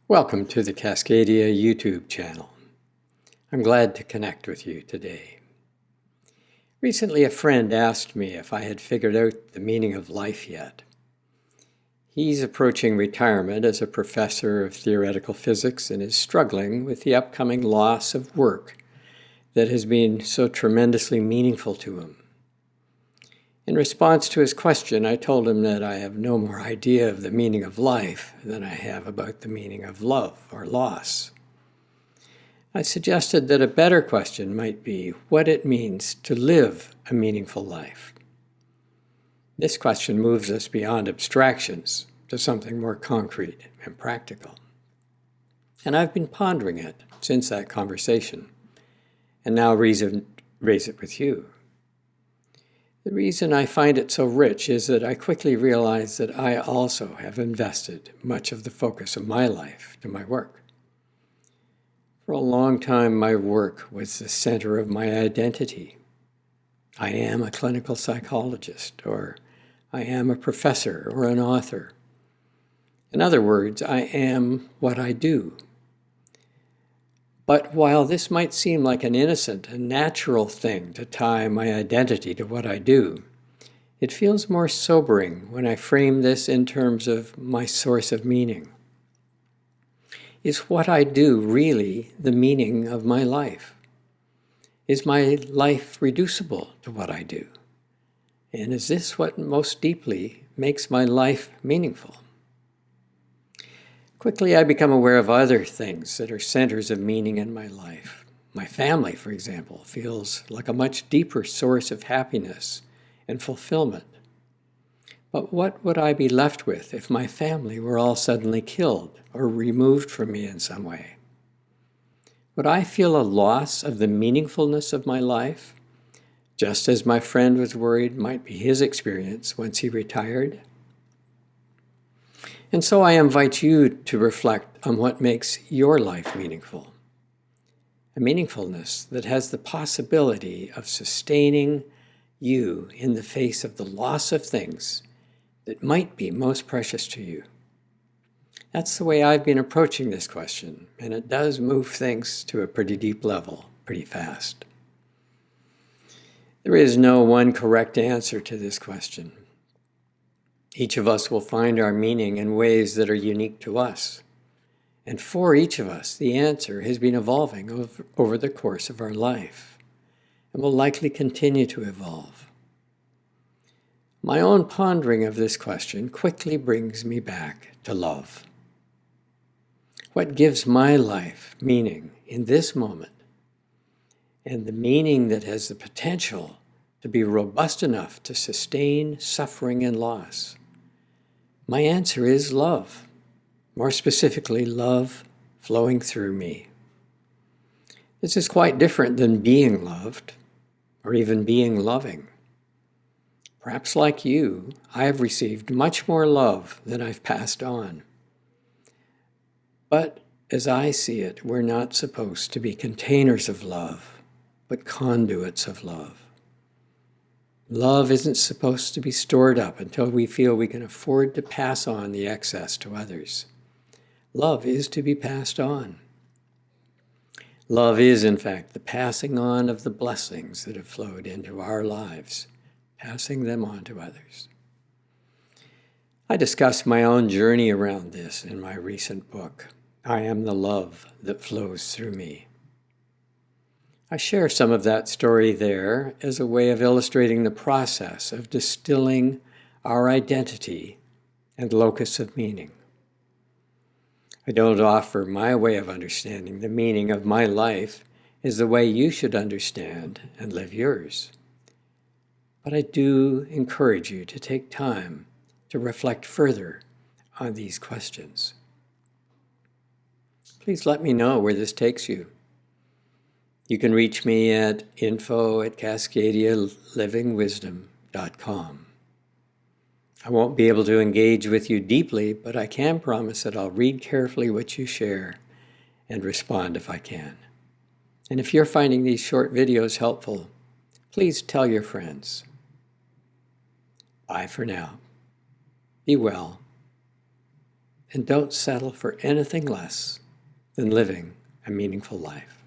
Welcome to the Cascadia YouTube channel. I'm glad to connect with you today. Recently, a friend asked me if I had figured out the meaning of life yet. He's approaching retirement as a professor of theoretical physics and is struggling with the upcoming loss of work that has been so tremendously meaningful to him. In response to his question, I told him that I have no more idea of the meaning of life than I have about the meaning of love or loss. I suggested that a better question might be what it means to live a meaningful life. This question moves us beyond abstractions to something more concrete and practical. And I've been pondering it since that conversation, and now raise it with you. The reason I find it so rich is that I quickly realize that I also have invested much of the focus of my life to my work. For a long time, my work was the center of my identity. I am a clinical psychologist, or I am a professor or an author. In other words, I am what I do. But while this might seem like an innocent and natural thing to tie my identity to what I do, it feels more sobering when I frame this in terms of my source of meaning. Is what I do really the meaning of my life? Is my life reducible to what I do? And is this what most deeply makes my life meaningful? Quickly, I become aware of other things that are centers of meaning in my life. My family, for example, feels like a much deeper source of happiness and fulfillment. But what would I be left with if my family were all suddenly killed or removed from me in some way? Would I feel a loss of the meaningfulness of my life, just as my friend was worried might be his experience once he retired? And so I invite you to reflect on what makes your life meaningful. A meaningfulness that has the possibility of sustaining you in the face of the loss of things that might be most precious to you. That's the way I've been approaching this question, and it does move things to a pretty deep level, pretty fast. There is no one correct answer to this question. Each of us will find our meaning in ways that are unique to us. And for each of us, the answer has been evolving over the course of our life and will likely continue to evolve. My own pondering of this question quickly brings me back to love. What gives my life meaning in this moment, and the meaning that has the potential to be robust enough to sustain suffering and loss? My answer is love. More specifically, love flowing through me. This is quite different than being loved or even being loving. Perhaps like you, I have received much more love than I've passed on. But as I see it, we're not supposed to be containers of love, but conduits of love. Love isn't supposed to be stored up until we feel we can afford to pass on the excess to others. Love is to be passed on. Love is, in fact, the passing on of the blessings that have flowed into our lives, passing them on to others. I discuss my own journey around this in my recent book, I Am the Love That Flows Through Me. I share some of that story there as a way of illustrating the process of distilling our identity and locus of meaning. I don't offer my way of understanding the meaning of my life as the way you should understand and live yours. But I do encourage you to take time to reflect further on these questions. Please let me know where this takes you. You can reach me at info@cascadialivingwisdom.com. I won't be able to engage with you deeply, but I can promise that I'll read carefully what you share and respond if I can. And if you're finding these short videos helpful, please tell your friends. Bye for now. Be well. and don't settle for anything less than living a meaningful life.